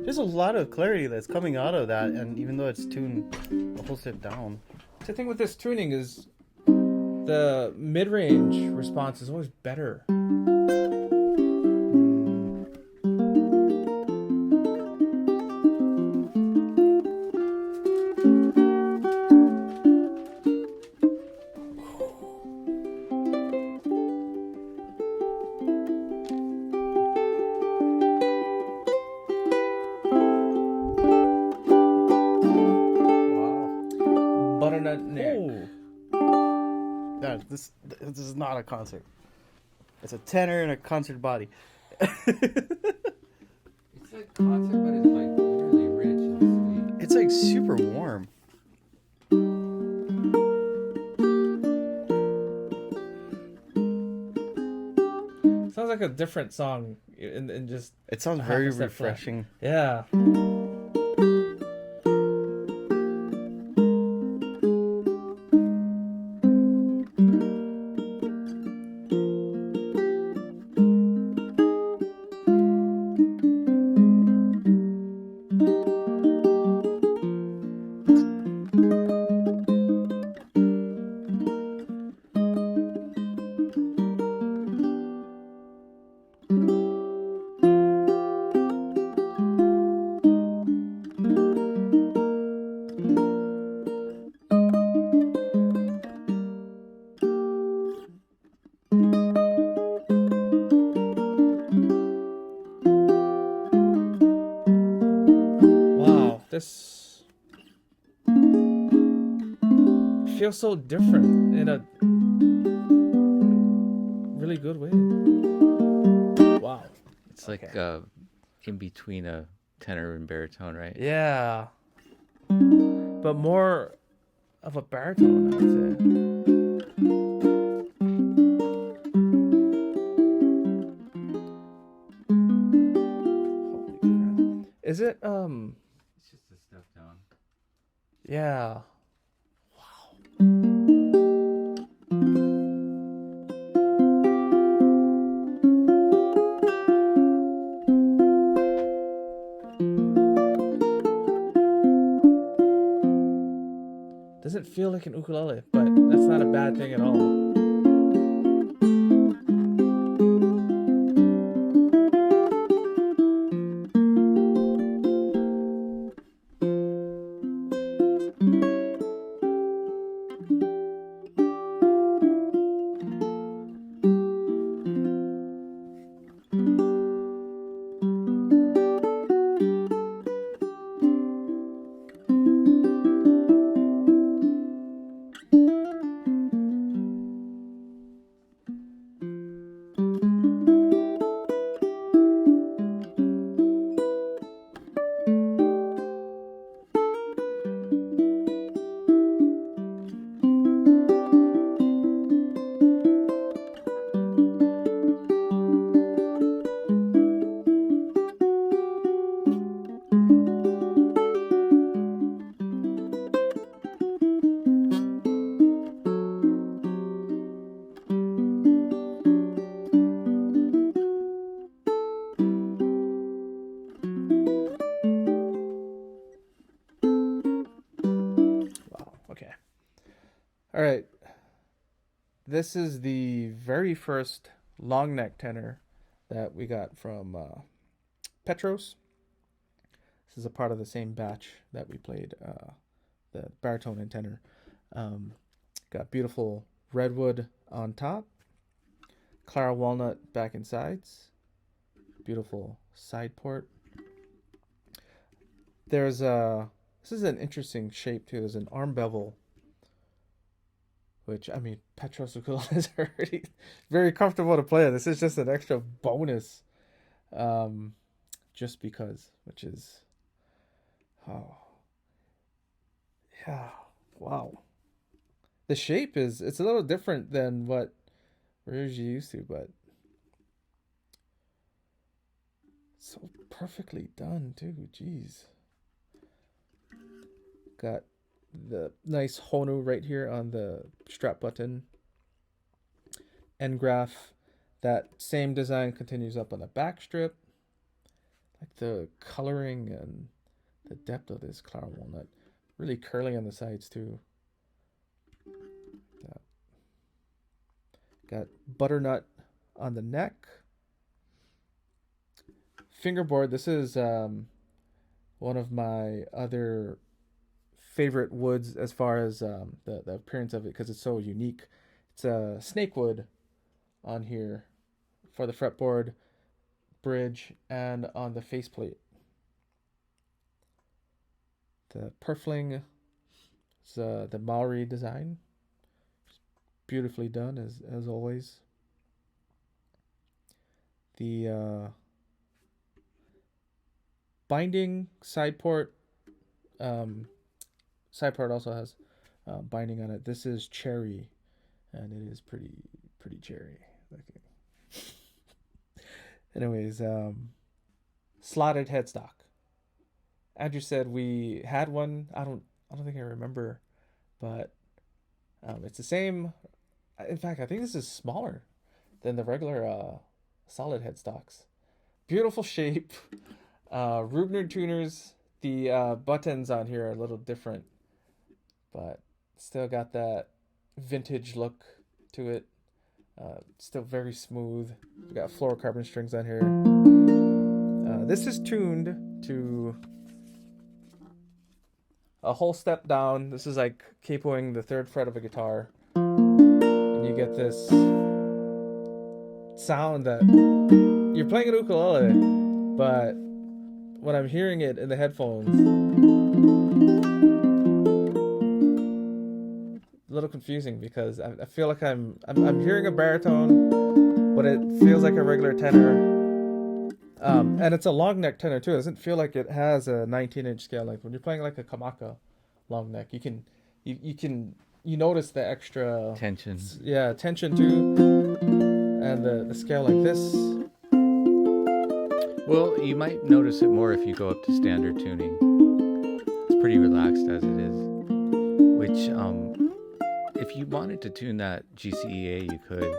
There's a lot of clarity that's coming out of that, and even though it's tuned a whole step down. The thing with this tuning is the mid-range response is always better. Butternut Nick. Oh, this is not a concert. It's a tenor and a concert body. It's like concert, but it's like really rich and sweet. It's like super warm. Sounds like a different song, and just It sounds half very a step flat. refreshing. Yeah. Wow, this feels so different in a really good way. Wow. It's like Okay. in between a tenor and baritone, right? Yeah. But more of a baritone, I would say. Holy crap. Is it It's just a step down. yeah. Doesn't feel like an ukulele, but that's not a bad thing at all. Wow. Okay. All right. This is the very first long neck tenor that we got from Petros. This is a part of the same batch that we played, the baritone and tenor. Got beautiful redwood on top, Clara walnut back and sides, beautiful side port. There's a This is an interesting shape too. There's an arm bevel, which I mean, Petros ukuleles are already very comfortable to play. This is just an extra bonus, just because, which is, oh, yeah, wow. The shape it's a little different than what we're usually used to, but so perfectly done too. Jeez. Got the nice Honu right here on the strap button. End graph. That same design continues up on the back strip. like the coloring and the depth of this cloud walnut. Really curly on the sides too. That. Got butternut on the neck. Fingerboard. This is one of my other favorite woods as far as the appearance of it, because it's so unique. It's a snake wood on here for the fretboard, bridge, and on the faceplate. The purfling is the Maori design. Beautifully done as always. The binding side port. Side port also has binding on it. This is cherry, and it is pretty cherry. Okay. Anyways, slotted headstock. Andrew said we had one. I don't think I remember, but it's the same. In fact, I think this is smaller than the regular solid headstocks. Beautiful shape. Rubner tuners. The buttons on here are a little different, but still got that vintage look to it. Still very smooth. We got fluorocarbon strings on here. This is tuned to a whole step down. This is like capoing the third fret of a guitar, and you get this sound that you're playing an ukulele, but when I'm hearing it in the headphones, a little confusing, because I feel like I'm hearing a baritone, but it feels like a regular tenor. And it's a long neck tenor too. It doesn't feel like it has a 19-inch scale length. When you're playing like a kamaka long neck, you notice the extra Tension. Yeah, tension too, and the scale like this. Well, you might notice it more if you go up to standard tuning. It's pretty relaxed as it is. Which, if you wanted to tune that GCEA, you could.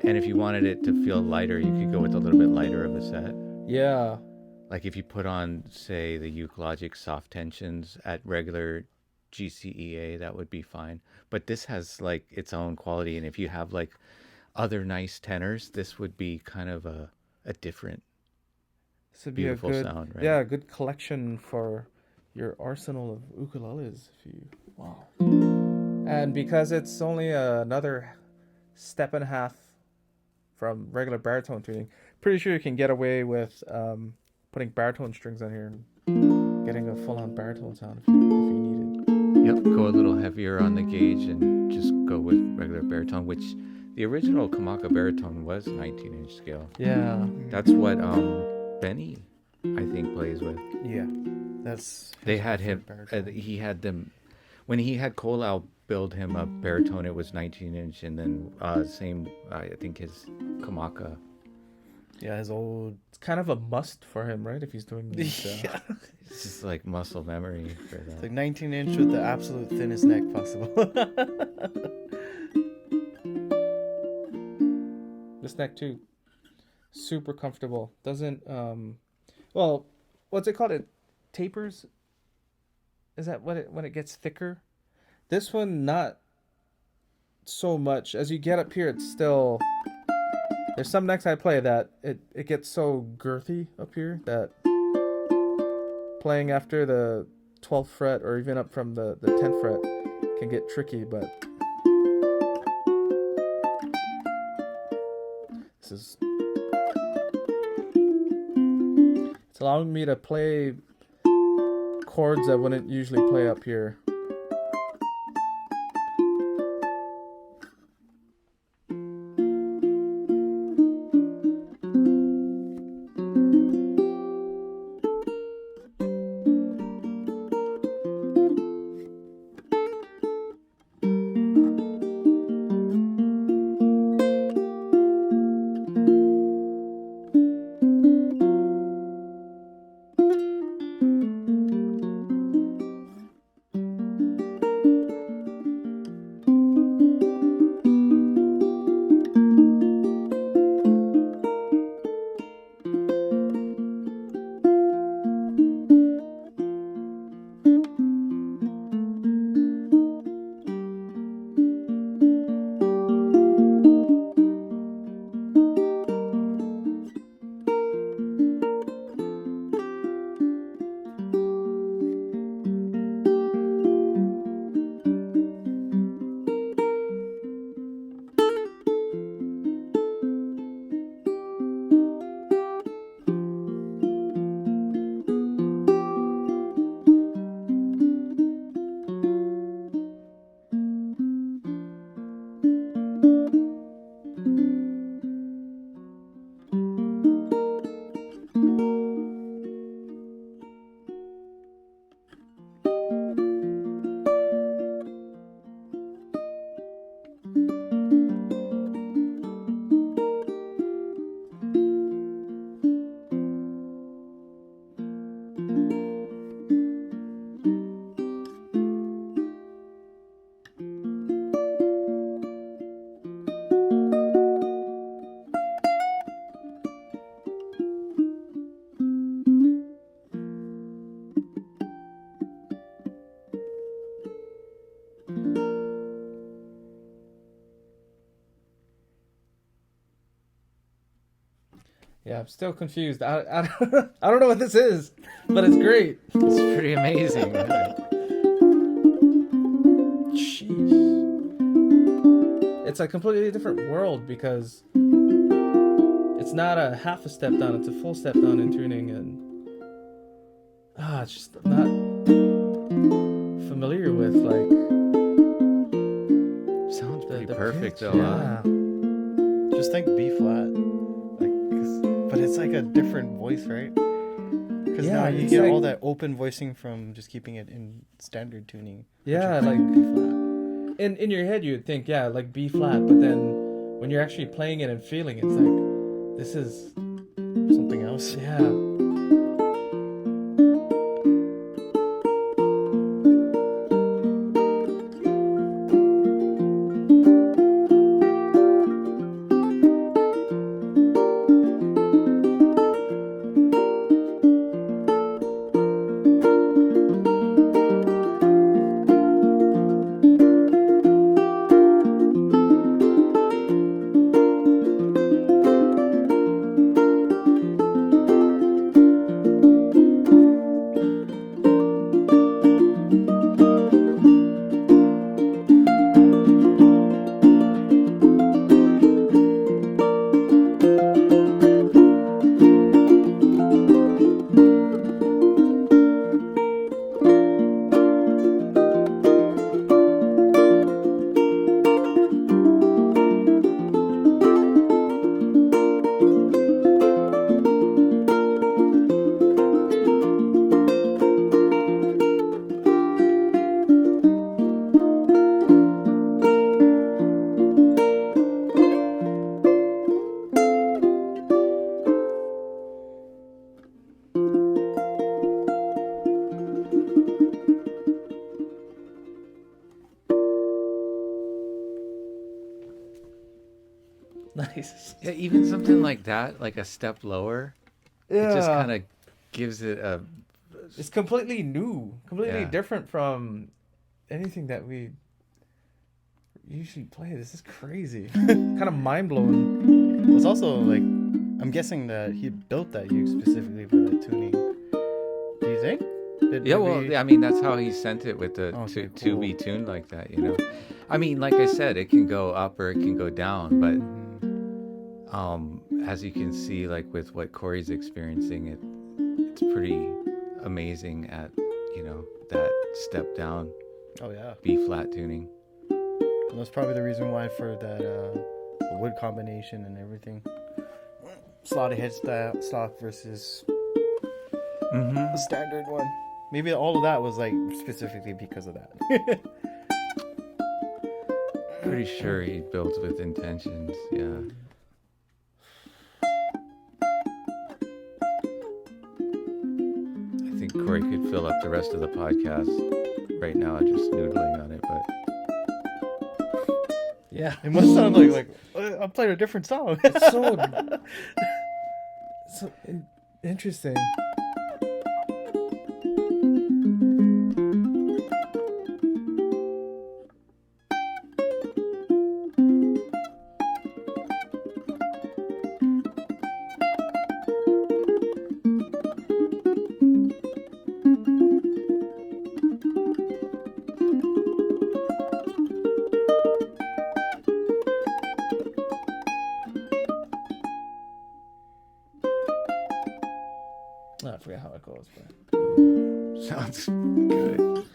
And if you wanted it to feel lighter, you could go with a little bit lighter of a set. Yeah. Like if you put on, say, the Uke Logic soft tensions at regular GCEA, that would be fine. But this has like its own quality. And if you have like other nice tenors, this would be kind of a different, This would be beautiful a good sound, right? Yeah, a good collection for your arsenal of ukuleles. Wow. And because it's only another step and a half from regular baritone tuning, pretty sure you can get away with putting baritone strings on here and getting a full-on baritone sound if you need it. Yep, go a little heavier on the gauge and just go with regular baritone, which the original Kamaka baritone was 19-inch scale. Yeah. That's what Benny, I think, plays with. Yeah, that's. They had him. He had them when he had Colau build him a baritone. It was 19-inch, and then same. I think his Kamaka. Yeah, his old. It's kind of a must for him, right? If he's doing these. Yeah. It's just like muscle memory for that. It's like 19-inch with the absolute thinnest neck possible. This neck too, super comfortable. Doesn't well, what's it called? It tapers. Is that when it gets thicker? This one not so much. As you get up here, it's still. There's some necks I play that it gets so girthy up here that playing after the 12th fret or even up from the 10th fret can get tricky, but this is. It's allowing me to play chords I wouldn't usually play up here. Yeah, I'm still confused. I don't know what this is, but it's great. It's pretty amazing. Jeez. It's a completely different world because it's not a half a step down, it's a full step down in tuning, and it's just not familiar with like Sounds pretty the perfect pitch. though. Yeah. Just think B flat, but it's like a different voice, right? Because Yeah, now you it's get like- all that open voicing from just keeping it in standard tuning. Yeah, which is like B flat. in your head you would think, yeah, like B flat, but then when you're actually playing it and feeling it, it's like this is Something else. yeah. Nice. Yeah, even something like that, like a step lower, Yeah. it just kind of gives it a. It's completely new, completely Yeah. different from anything that we usually play. This is crazy. Kind of mind blowing. It's also like, I'm guessing that he built that uke specifically for that tuning. Do you think? Yeah, well, I mean, that's how he sent it with the Okay, to cool. be tuned like that, you know. I mean, like I said, it can go up or it can go down, but as you can see, like with what Corey's experiencing, it's pretty amazing at, you know, that step down Oh yeah. B flat tuning. And that's probably the reason why for that wood combination and everything. Slotted head stock versus the standard one. Maybe all of that was like specifically because of that. Pretty sure he built with intentions. Yeah. I think Corey could fill up the rest of the podcast right now just noodling on it, but Yeah. It must sound like I'm playing a different song. It's so interesting. Oh, I forget how it goes, but sounds good.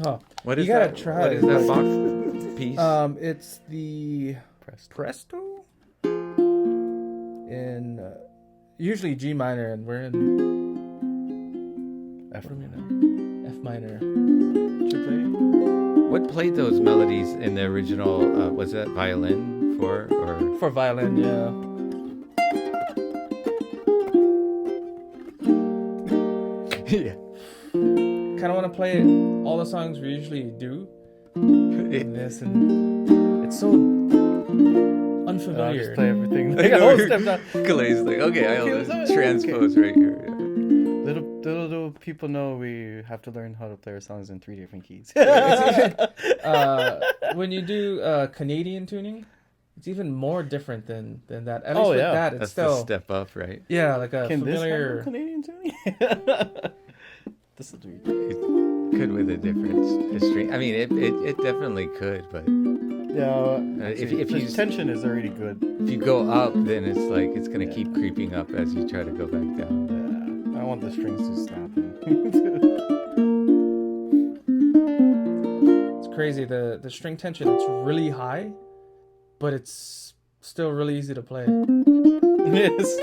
oh, What you is gotta that? try What it. is that box piece? it's the Presto in usually G minor, and we're in F what are we in? F minor. What played those melodies in the original? Was that violin or? For violin, yeah. Yeah. Kind of want to play all the songs we usually do in this, and it's so unfamiliar. I'll just play everything. Like, oh, step down. Clay's like, okay, I'll Okay, just transpose right here. Yeah. Little do people know we have to learn how to play our songs in 3 different keys. When you do Canadian tuning, It's even more different than that. At Oh, least with yeah. that, it's That's still the step up, right? yeah, like a Can familiar. this handle Canadian tuning? This is weird. It could with a different string. I mean, it definitely could, but Yeah, if the you tension is already good. if you go up, then it's like it's gonna keep creeping up as you try to go back down. Yeah, I want the strings to snap. It's crazy. The string tension, it's really high, but it's still really easy to play. Yes.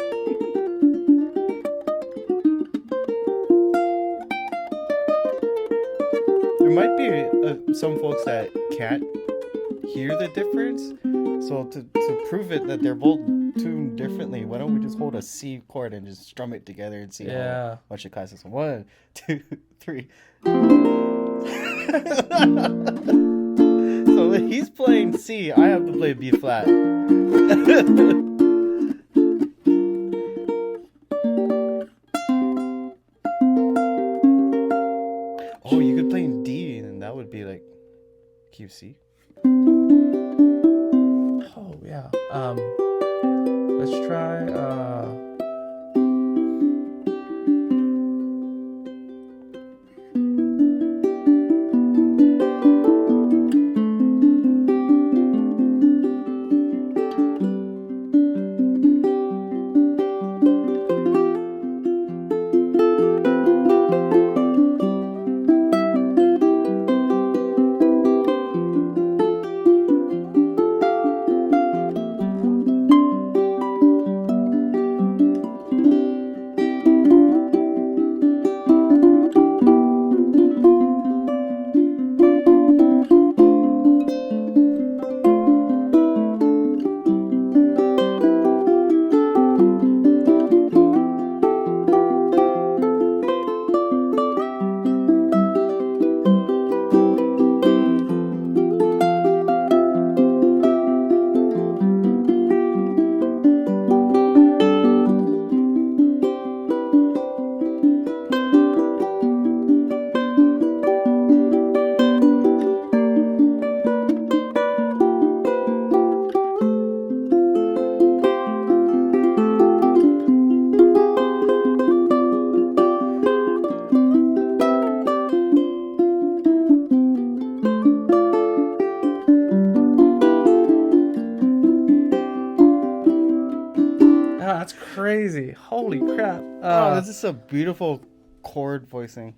There might be some folks that can't hear the difference. So to prove it that they're both tuned differently, why don't we just hold a C chord and just strum it together and see Yeah. how much it costs us? 1, 2, 3. So if he's playing C, I have to play B flat. Oh, you could play in D, and that would be like QC. Oh yeah. Let's try. That's crazy. Holy crap. Oh, this is a beautiful chord voicing.